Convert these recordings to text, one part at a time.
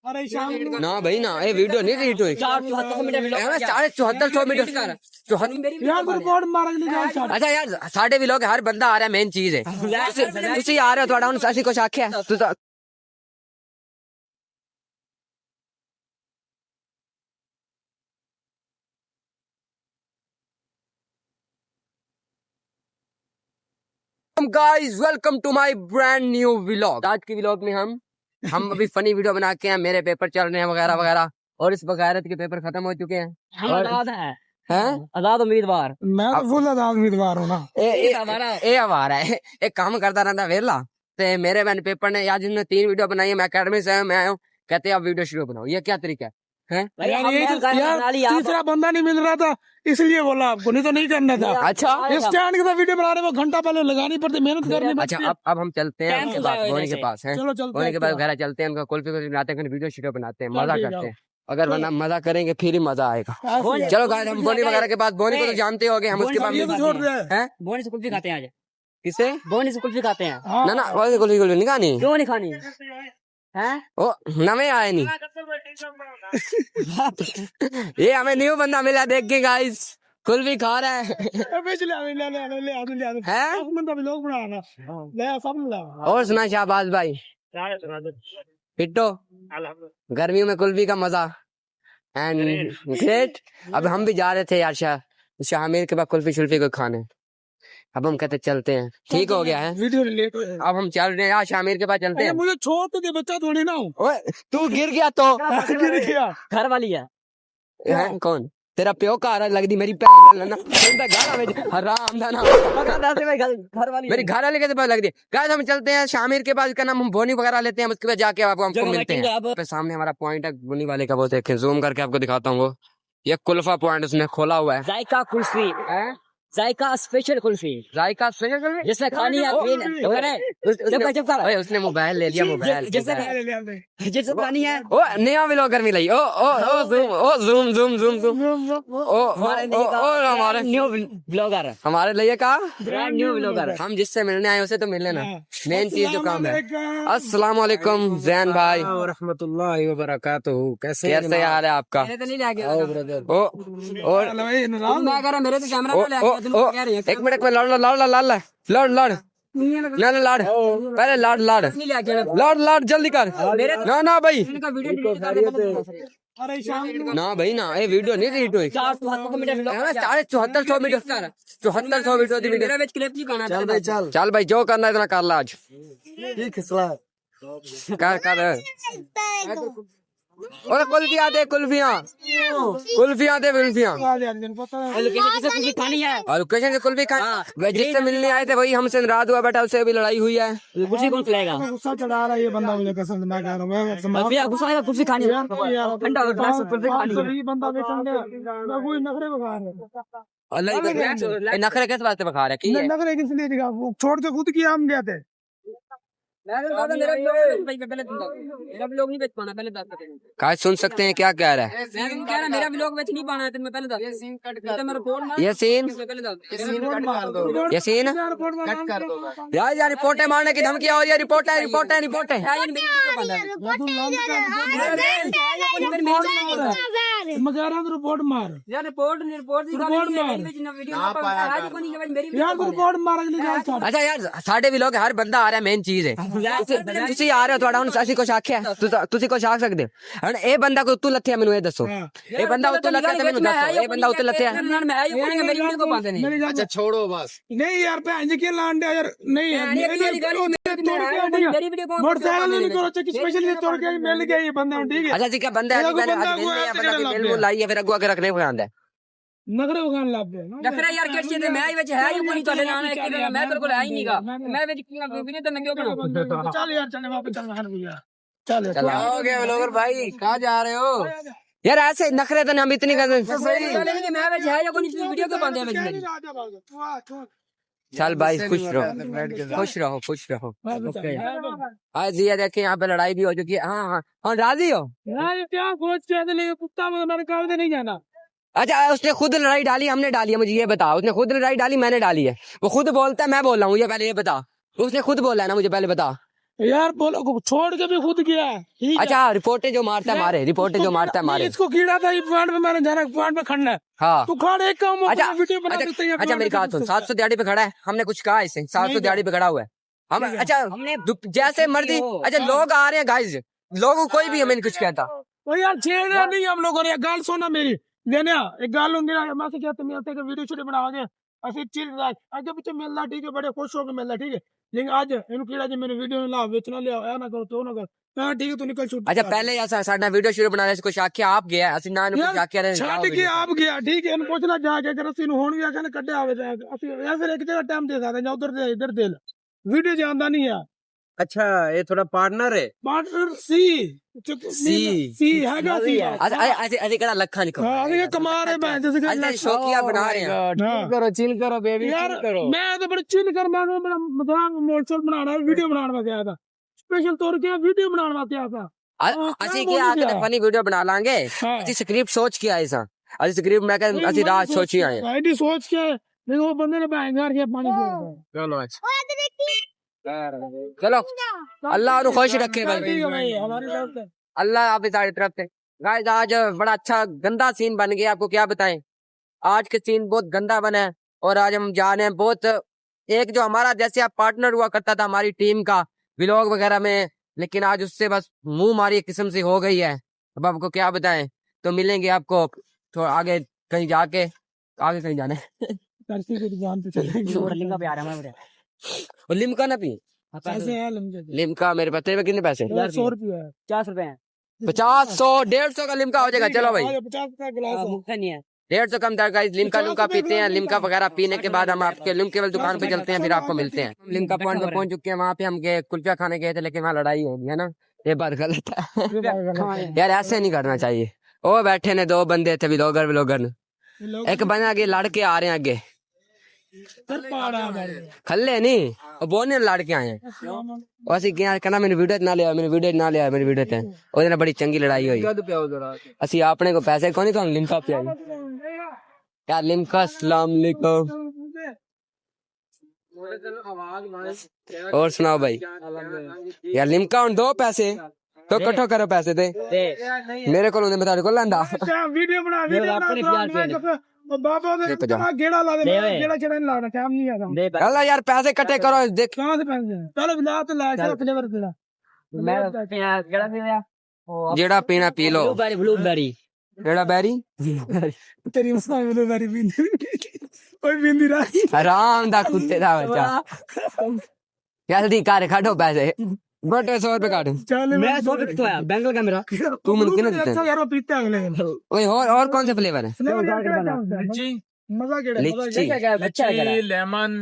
ना भाई ना, ये वीडियो नहीं रीट हुई। 7400 मीटर। अच्छा यार, साढ़े व्लॉग हर बंदा आ रहा है, मेन चीज है। तुसी आ रहे हो, थोड़ा ऐसी कुछ आख्या guys, welcome to my brand new vlog. आज की व्लॉग में हम अभी फनी वीडियो बना के हैं, मेरे पेपर चल रहे हैं वगैरह वगैरह, और इस बगैरत के पेपर खत्म हो चुके हैं। आजाद उम्मीदवार, मैं तो फुल आजाद उम्मीदवार हूँ ना। ये हमारा है, एक काम करता रहता वेला। ते मेरे मैंने पेपर ने आज इन्होंने 3 वीडियो बनाई है, मैं अकेडमी से मैं आया हूँ, कहते हैं आप वीडियो शुरू बनाओ। ये क्या तरीका है? तीसरा बंदा नहीं मिल रहा था, इसलिए बोला आपको, नहीं तो नहीं करना था। अच्छा, इस स्टैंड के साथ वीडियो बना रहे, वो घंटा पहले लगानी पड़ती, मेहनत करनी पड़ती। अच्छा, अब हम चलते हैं उनके पास, धोनी के पास है। चलो चलते धोनी के पास घर चलते हैं, उनका कुल्फी बनाते हैं, वीडियो शूट बनाते हैं, मजा करते हैं। अगर वरना मजा करेंगे फिर ही मजा आएगा। चलो गाइस, हम बोनी वगैरह के पास, बोनी को तो जानते हो गए हम, उसके बाद छोड़ रहे हैं। बोनी से कुल्फी खाते हैं आज। किसे? बोनी से कुल्फी खाते हैं। ना वो कुल्फी नहीं खानी। क्यों नहीं खानी है? ओ नवे आए नहीं। ये हमें न्यू बंदा मिला, देख के गाइस, कुल्फी खा रहा है। और सुना शाहबाज भाई, पिट्टो, गर्मियों में कुल्फी का मजा एंड ग्रेट। अब हम भी जा रहे थे यार शाहमीर के पास कुल्फी शुल्फी को खाने। अब हम कहते चलते हैं, ठीक हो गया है, वीडियो लेट। अब हम चल रहे हैं यार शाहमीर के पास चलते हैं। मुझे छोड़ तो दे, बच्चा थोड़ी ना हूँ। तू गिर गया तो गिर गया। घर वाली है कौन? तेरा प्यो का रहा लगदी मेरी हराम था ना, घर वाली मेरी घर वाले के पास लग दी। गाइस हम चलते हैं शामिर के पास, का नाम हम बोनी वगैरह लेते हैं, उसके बाद जाके आपको हमको मिलते हैं। पे सामने हमारा पॉइंट है बोनी वाले का, वो देखें, जूम करके आपको दिखाता हूँ। वो ये कुल्फा पॉइंट उसने खोला हुआ है, जायका कुल्फी है, जायका स्पेशल कुल्फी, जायका स्पेशल कुल्फी जिसमें खानी है। उसने मोबाइल ले लिया, मोबाइल जिससे खानी है। ओ नया व्लॉगर मिला, ओ जूम जूम जूम जूम, ओ हमारे न्यू ब्लॉगर, हमारे लिए का ब्रांड न्यू ब्लॉगर। हम जिससे मिलने आए उसे तो मिल लेना, मेन चीज जो काम है। अस्सलाम वालेकुम जैन भाई, रहमतुल्लाहि व बरकातहू। कैसे यार है आपका? और मेरे तो कैमरा एक मिनट में लड़ पहले लाड जल्दी कर। ना भाई ना भाई ना, ये वीडियो नहीं रीट हुई। 7400 मीटर, 7400 मीटर। चल भाई, जो करना है इतना कर ला आज। कर और कुल्फियाँ दे, कुल्फियाँ दे, और लोकेशन से कुल्फी खानी। जिससे मिलने आए थे वही हमसे नाराज हुआ बैठा, उससे भी लड़ाई हुई है। कुल्फी कौन खिलाएगा? गुस्सा चढ़ा रहा है ये बंदा, मुझे कसम से मैं कह रहा हूँ। गुस्सा आएगा, कुल्फी खानी है, ठंडा कुल्फी खानी है। बंदा कोई नखरे बखा रहे, नखरे किस बात पे बखा रहा है? नखरे किस लिए दिखा? वो छोड़ के खुद किया, हम गए थे। मेरा ब्लॉग नहीं बेच पाना, पहले बात करें। काय सुन सकते हैं क्या कह रहा है? मैं कह रहा मेरा ब्लॉग बेच नहीं पाना है, तो मैं पहले ये सीन यार रिपोर्टें मारने की धमकियां और ये रिपोर्ट है। रिपोर्ट मार यार, रिपोर्ट मार। अच्छा यार, साढ़े व्लॉग हर बंदा आ रहा है, मेन चीज है। तुसी आ रहे हो, थोड़ा ऐसी कुछ आख्या तुसी कुछ आख सकते हो। ए बंदा को उत्तू लथे मैनू ये दसो, ए बंदा उत्तू लथे मैनू दसो, ए बंदा उत्तू लथे अच्छा छोड़ो बस। नहीं यार भैन के लांडे यार, नहीं मोटरसाइकिल करो, स्पेशल तोड़ के मिल गया ये बंदा, ठीक है। अच्छा ठीक है, बंदा लाई है, फिर अगुआ के रखने को आंदा है। नखरे उगान लाभ दे नखरा यार के चीज मैं ही विच है ही कोई चले ना है कि मैं तेरे को है ही नहींगा, मैं विच भी तो मैं क्यों करूं? चल यार, चले वापस चल भैया, चल हो गया व्लॉगर भाई, कहां जा रहे हो यार? ऐसे नखरे तो हम इतनी कर सही नहीं, मैं विच है या कोई वीडियो क्यों पाते हैं मेरी? चल भाई, खुश रहो। आज ये देखे यहाँ पे लड़ाई भी हो चुकी है। हाँ राजी हो यार? क्या सोच रहे थे? कुत्ता मेरे काम से नहीं जाना। अच्छा, उसने खुद लड़ाई डाली, हमने डाली है? मुझे ये बताओ, उसने खुद लड़ाई डाली, मैंने डाली है? वो खुद बोलता है, मैं बोल रहा हूँ? ये पहले ये बता, उसने खुद बोला है ना, मुझे पहले बता। यार बोलो छोड़ के भी खुद गया है, ठीक है। अच्छा रिपोर्टें जो मारता है मारे, रिपोर्टें जो मारता है मारे। इसको कीड़ा था, इस पॉइंट पे मैंने जाना, पॉइंट पे खड़ना है। हाँ तू खड़ एक काम अच्छा वीडियो बना देते हैं। अच्छा मेरी बात सुन, 700 दिहाड़ी पे खड़ा है, हमने कुछ कहा इसे? 700 दिहाड़ी पे खड़ा हुआ है हम। अच्छा जैसे मर्जी, अच्छा लोग आ रहे हैं गाइस, लोगों कोई भी हमें कुछ कहता। तो यार छेड़ना नहीं हम लोगों ने, गाल सुना मेरी लेने एक गाल होंगे ना, मैं से कहते मिलते कि वीडियो शूट बनावांगे ਅਸੀਂ ਚਿਲ ਰਾਜ ਅੱਗੇ ਪਿੱਛੇ ਮਿਲਦਾ ਠੀਕ ਹੈ, ਬੜੇ ਖੁਸ਼ ਹੋ ਕੇ ਮਿਲਦਾ ਠੀਕ ਹੈ, ਲੇਕਿਨ ਅੱਜ ਇਹਨੂੰ ਕਿਹੜਾ ਜੇ ਮੈਨੂੰ ਵੀਡੀਓ ਲਾ ਵੇਚਣਾ ਲਿਆ ਇਹ ਨਾ ਕਰੋ ਤੋ ਨਾ ਕਰ, ਹਾਂ ਠੀਕ ਹੈ ਤੂੰ ਨਿਕਲ ਸ਼ੂਟ। अच्छा पहले ऐसा साडा वीडियो शुरू बनाने से कुछ आख्या आप गया ਅਸੀਂ ਨਾ ਨੂੰ ਕੁਝ ਆਖਿਆ ਰਹੇ ਛੱਡ ਕੇ ਆਪ ਗਿਆ ਠੀਕ ਹੈ, ਇਹਨੂੰ ਪੁੱਛਣਾ ਜਾ ਕੇ ਅਗਰ ਅਸੀਂ ਨੂੰ ਹੁਣ ਵੀ ਆਖਿਆ ਨਾ ਕੱਢਿਆ ਹੋਵੇ ਤਾਂ ਅਸੀਂ ਜਾਂ ਫਿਰ ਇੱਕ ਜਗ੍ਹਾ ਟਾਈਮ ਦੇ ਸਕਦੇ ਜਾਂ ਉਧਰ ਦੇ ਇੱਧਰ ਦੇ ਵੀਡੀਓ ਜਾਂਦਾ ਨਹੀਂ ਆ। अच्छा ये थोड़ा पार्टनर है ਪਾਰਟਨਰ ਸੀ ਹੈਗਾ ਸੀ। ਅਸੀਂ ਕਿਹੜਾ ਲੱਖਾਂ ਨਿਕਲ ਹਾਂ ਅਸੀਂ ਕਮਾ ਰਹੇ ਮੈਂ ਜਿਸ ਅਸੀਂ ਸ਼ੌਕੀਆ ਬਣਾ ਰਹੇ ਹਾਂ। चिल करो बेबी ਯਾਰ ਮੈਂ ਤਾਂ ਬੜੀ ਚਿਲ ਕਰ, ਮੈਂ ਮੇਰਾ ਮਜ਼ਾਕ ਮੋਟਰਸਾਈਕਲ ਬਣਾਉਣਾ, ਵੀਡੀਓ ਬਣਾਉਣ ਵਾਸਤੇ ਆਇਆ था, ਸਪੈਸ਼ਲ ਤੌਰ ਤੇ ਵੀਡੀਓ ਬਣਾਉਣ ਵਾਸਤੇ ਆਇਆ था। ਅਸੀਂ ਕੀ ਆ ਕੇ ਫਨੀ ਵੀਡੀਓ ਬਣਾ ਲਾਂਗੇ, ਅਸੀਂ ਸਕ੍ਰਿਪਟ ਸੋਚ ਕੇ ਆਏ ਸਾਂ, ਅਸੀਂ ਸਕ੍ਰਿਪਟ ਮੈਂ ਕਹਿੰਦਾ ਅਸੀਂ ਰਾਤ ਸੋਚੀ ਆਏ ਹਾਂ। ਐਡੀ ਸੋਚ ਕੇ ਨਹੀਂ ਉਹ ਬੰਦੇ ਨੇ ਭੈਣ ਯਾਰ ਕੇ ਪਾਣੀ ਪੀਂਦਾ। ਚਲੋ चलो अल्लाह उन्हें खुश रखे भाई, अल्लाह आप सारी तरफ से। गाइस आज बड़ा अच्छा गंदा सीन बन गया, आपको क्या बताएं, आज के सीन बहुत गंदा बना है। और आज हम जा रहे हैं बहुत, एक जो हमारा जैसे आप पार्टनर हुआ करता था हमारी टीम का व्लॉग वगैरह में, लेकिन आज उससे बस मुंह मारी किस्म से हो गई है। अब आपको क्या बताएं, तो मिलेंगे आपको तो आगे कहीं जाके, आगे कहीं जाना है और लिमका ना पी, पैसे हैं लिमका मेरे पास, तेरे पे कितने पैसे? 100 रुपया है, 50 रुपए हैं 50 100 150 का लिमका हो जाएगा। चलो भाई 50 का गिलास है। मुफ्त नहीं है 150 कम दर का लिमका लुमका पीते हैं, लिमका वगैरह पीने के बाद हम आपके लिम केवल दुकान पे चलते हैं, फिर आपको मिलते हैं। हम लिमका पॉइंट पे पहुंच चुके हैं, वहाँ पे हम गए कुल्फिया खाने गए थे, लेकिन वहाँ लड़ाई हो गई है ना, ये बात गलत है यार, ऐसे नहीं करना चाहिए। ओ बैठे ने दो बंदे थे व्लॉगर एक बना के लड़के आ रहे हैं आगे, खल्ले नहीं और बोने लड़के आए हैं, ਅਸੀਂ ਕਿਹਾ ਕਹਿੰਦਾ ਮੈਨੂੰ ਵੀਡੀਓ ਨਾ ਲਿਆ, ਮੈਨੂੰ ਵੀਡੀਓ ਨਾ ਲਿਆ, ਮੇਰੀ ਵੀਡੀਓ ਤੇ ਉਹਦੇ ਨਾਲ ਬੜੀ ਚੰਗੀ ਲੜਾਈ ਹੋਈ। ਅਸੀਂ ਆਪਣੇ ਕੋ ਪੈਸੇ ਕੋਈ ਨਹੀਂ, ਤੁਹਾਨੂੰ ਲਿਮਕਾ ਪਿਆਈ यार लिमका। अस्सलाम वालेकुम, और सुनाओ भाई यार लिमका ਹੁਣ दो पैसे तो इकट्ठो करो पैसे दे मेरे को बता को लांदा वीडियो बना ਉਹ ਬਾਬਾ ਦੇ ਗੇੜਾ ਲਾ ਦੇ, ਗੇੜਾ ਕਿਹੜਾ ਨਹੀਂ ਲਾਉਣਾ, ਟਾਈਮ ਨਹੀਂ ਆਦਾ। ਅੱਲਾ ਯਾਰ ਪੈਸੇ ਇਕੱਠੇ ਕਰੋ, ਦੇਖ ਕਹਾਂ ਦੇ ਪੈਸੇ ਪਹਿਲੇ ਵਿਲਾ ਤੇ ਲਾ ਕੇ ਫਲੇਵਰ ਦੇਣਾ, मैं केड़ा पी लिया ਜਿਹੜਾ ਪੀਣਾ ਪੀ ਲੋ। ब्लूबेरी ਜਿਹੜਾ ਬੈਰੀ ਤੇਰੀ ਮਸਾਂ ਬਲੂਬੈਰੀ ਪੀਂਦੀ ਓਏ ਪੀਂਦੀ ਰਾਈ ਆਰਾਮ ਦਾ ਕੁੱਤੇ ਦਾ ਬੱਚਾ, ਜਲਦੀ ਕਰ ਕੱਢੋ ਪੈਸੇ, ਬਟੇ 100 रुपए काट। ਚੱਲ मैं 100 रुपए तो आया बैंक लगा मेरा तू मुझे कितने देते अच्छा यार वो पीते अगले दिन ओए और कौन से फ्लेवर है? लिच्ची मजा केड़ा लिच्ची अच्छा लगा लेमन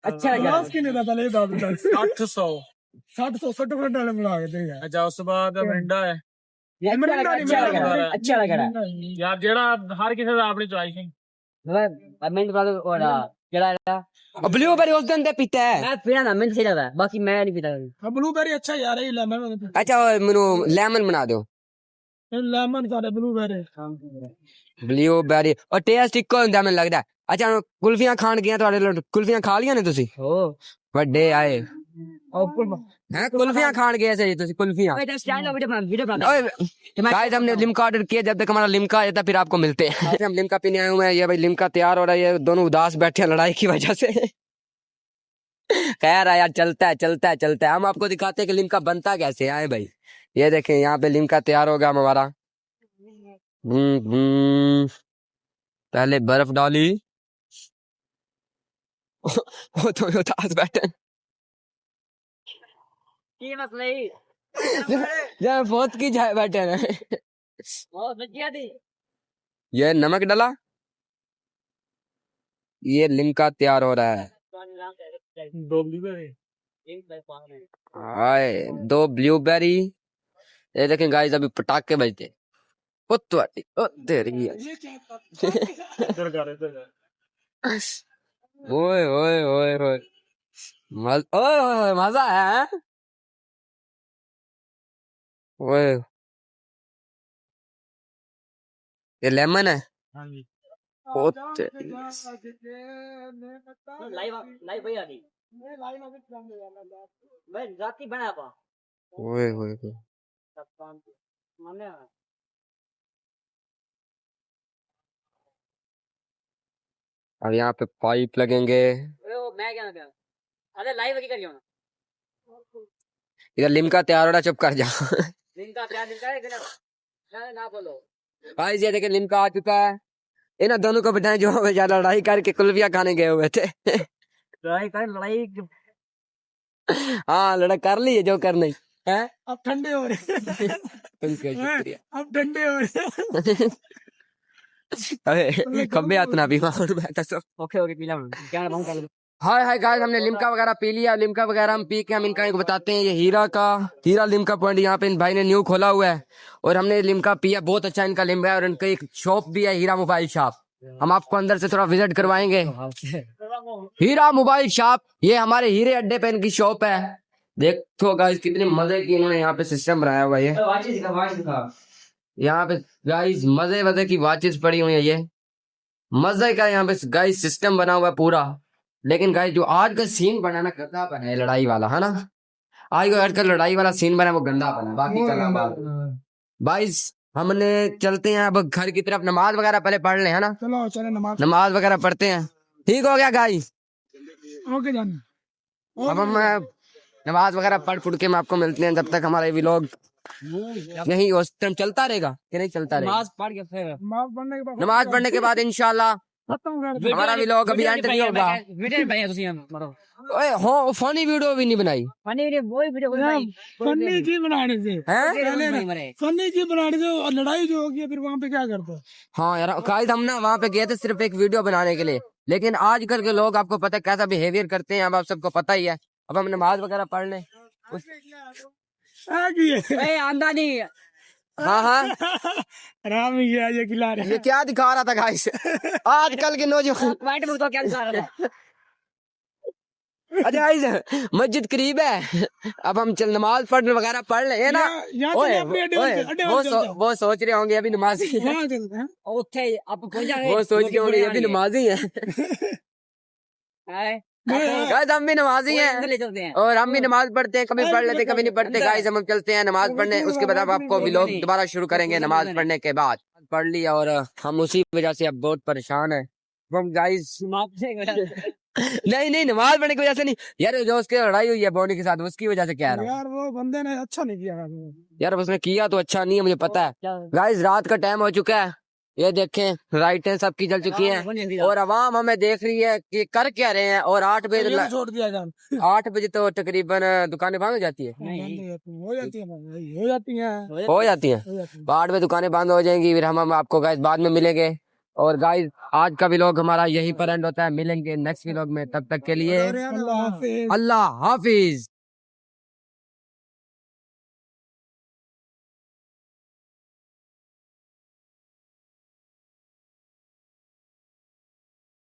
अच्छा लगा ਗਲਾਸ ਕਿੰਨੇ ਦਾ ਪਹਿਲੇ ਦੱਸ ਦਿੱਤਾ 800 60 ਵਾਲੇ ਬਣਾ ਕੇ ਦੇਗਾ। ਅੱਛਾ ਉਸ ਤੋਂ ਬਾਅਦ ਮਿੰਡਾ ਹੈ, अच्छा लगा ਯਾਰ ਜਿਹੜਾ ਹਰ ਕਿਸੇ ਦਾ ਆਪਣੀ ਚੁਆਇਸ ਹੈ। मिंट बाद केड़ा ब्लूबेरी उस दिन दे पीता है। मैं पीना ना मिंट से लगा, बाकी मैं नहीं पीता ਹਾਂ ਬਲੂਬੈਰੀ ਅੱਛਾ ਯਾਰ ਇਹ ਲੈਮਨ अच्छा मेनू लेमन बना दो, ਲੈਮਨ ਸਾਡੇ ਬਲੂਬੈਰੀ ब्लूबेरी और टेस्ट इक्को ਹੁੰਦਾ ਮੈਨੂੰ ਲੱਗਦਾ। ਅੱਛਾ ਕੁਲਫੀਆਂ ਖਾਣ ਗਿਆ ਤੁਹਾਡੇ ਲੋਕ, ਕੁਲਫੀਆਂ ਖਾ ਲੀਆਂ ਨੇ ਤੁਸੀਂ? ओ ਵੱਡੇ ਆਏ और हैं, कुल्फियां खान गए थे तुसी कुल्फियां। ओए स्टैंड वीडियो बना ओए गाइस हमने लिमका ऑर्डर किया, जब तक हमारा लिमका आ जाता फिर आपको मिलते हैं। हम लिमका पीने आए हुए हैं, ये भाई लिमका तैयार हो रहा है, ये दोनों उदास बैठे हैं लड़ाई की वजह से। खैर यार चलता है, हम आपको दिखाते हैं कि लिमका बनता कैसे है। आए भाई ये देखें यहाँ पे लिमका तैयार हो गया हमारा। पहले बर्फ डाली वो तो उदास बैठे की मसला है जब बहुत की जाए बैठे हैं। बहुत बचिया थी ये नमक डाला, ये लिमका तैयार हो रहा है। हाय 2 ब्लूबेरी, ये देखें गाइस अभी पटाखे बजते ओ तेरी ओए ओए ओए ओए मजा है ओए, ये लेमन है लाइव लाइव भैया ओए होए होए। अब यहाँ पे पाइप लगेंगे। अरे लाइव की करियो ना इधर लिमका तैयार हो रहा, चुप कर जा। लिंका प्यार ना बोलो गाइस ये देखिए लिमका आ चुका है। इन दोनों को बताएं जो बेचारा लड़ाई करके कुल्फिया खाने गए हुए थे। लड़ाई हाँ लड़ाई कर ली है जो करनी है। अब ठंडे हो रहे उनका शुक्रिया। अब ठंडे हो रहे अबे कब आतना भी बैठा सब। ओके पीला क्या बंद कर हाय हाय गाइस हमने लिमका वगैरह पी लिया। लिमका वगैरह हम पी के हम इनका बताते हैं। ये हीरा लिमका पॉइंट यहाँ पे इन भाई ने न्यू खोला हुआ है और हमने लिमका पिया। बहुत अच्छा इनका लिमका है और इनका एक शॉप भी है, हीरा मोबाइल शॉप। हम आपको अंदर से थोड़ा विजिट करवाएंगे। हीरा मोबाइल शॉप, ये हमारे हीरे अड्डे पे इनकी शॉप है। देखो गाइस कितने मजे की इन्होंने यहाँ पे सिस्टम बनाया हुआ है। यहाँ पे गाइस मजे की वॉचेस पड़ी हुई है। ये मजे का यहाँ पे गाइस सिस्टम बना हुआ है पूरा। लेकिन गाइस जो आज का सीन बना ना गंदा बना है, लड़ाई वाला है ना। आज का लड़ाई वाला सीन बना है वो गंदा बना है। बाकी चला बात गाइस हमने चलते हैं अब घर की तरफ। नमाज वगैरह पहले पढ़ ले है ना। चलो चले नमाज वगैरह पढ़ते हैं। ठीक हो गया गाइस। ओके जान। अब हम नमाज वगैरह पढ़ के हम आपको मिलते हैं। जब तक हमारा ये व्लॉग यही उस टाइम चलता रहेगा कि नहीं चलता रहेगा। नमाज पढ़ के फिर नमाज पढ़ने के बाद इंशाल्लाह हमारा व्लॉग अभी एंड नहीं होगा। वीडियो बनाया तुसी मारो ओए हो फनी वीडियो भी नहीं बनाई। फनी वीडियो वही वीडियो फनी चीज बनाने से हैं। फनी चीज बनाने से और लड़ाई जो होगी फिर वहाँ पे क्या करते हैं। हाँ यार गाइस हम ना वहाँ पे गए थे सिर्फ एक वीडियो बनाने के लिए। लेकिन आजकल के लोग आपको पता है कैसा बिहेवियर करते हैं। अब आप सबको पता ही है। अब हम नमाज वगैरह पढ़ लें। आमदनी हाँ हाँ राम ही है ये खिला रहे। ये क्या दिखा रहा था गाइस आजकल के नौजवान। वाइट में तो क्या दिखा रहा था। अच्छा गाइस मस्जिद करीब है। अब हम चल नमाज पढ़ वगैरह पढ़ ले ना। वो सोच रहे होंगे अभी नमाजी है। ओके अब पहुंचा वो सोच रहे होंगे अभी नमाजी है। गाइस हम भी नमाजी हैं और हम भी नमाज पढ़ते हैं। कभी पढ़ लेते कभी नहीं पढ़ते। गाइस हम चलते हैं नमाज पढ़ने। उसके बाद आपको व्लॉग दोबारा शुरू करेंगे नमाज पढ़ने के बाद। पढ़ लिया और हम उसी वजह से अब बहुत परेशान है। हम गाइस नहीं नमाज पढ़ने की वजह से नहीं यार। जो उसकी लड़ाई हुई है बॉडी के साथ उसकी वजह से कह रहा हूँ यार। वो बंदे ने अच्छा नहीं किया यार। उसने किया तो अच्छा नहीं है मुझे पता है। गाइस रात का टाइम हो चुका है। ये देखें लाइटें सबकी जल चुकी हैं और आवाम हमें देख रही है कि कर क्या रहे हैं। और 8 बजे छोड़ दिया जान। 8 बजे तो तकरीबन दुकानें बंद हो जाती है। हो जाती है 8 बजे दुकानें बंद हो जाएंगी। फिर हम आपको गाइस बाद में मिलेंगे। और गाइस आज का व्लॉग हमारा यही पर एंड होता है। मिलेंगे नेक्स्ट व्लॉग में। तब तक के लिए अल्लाह हाफिज। अल्लाह हाफिज।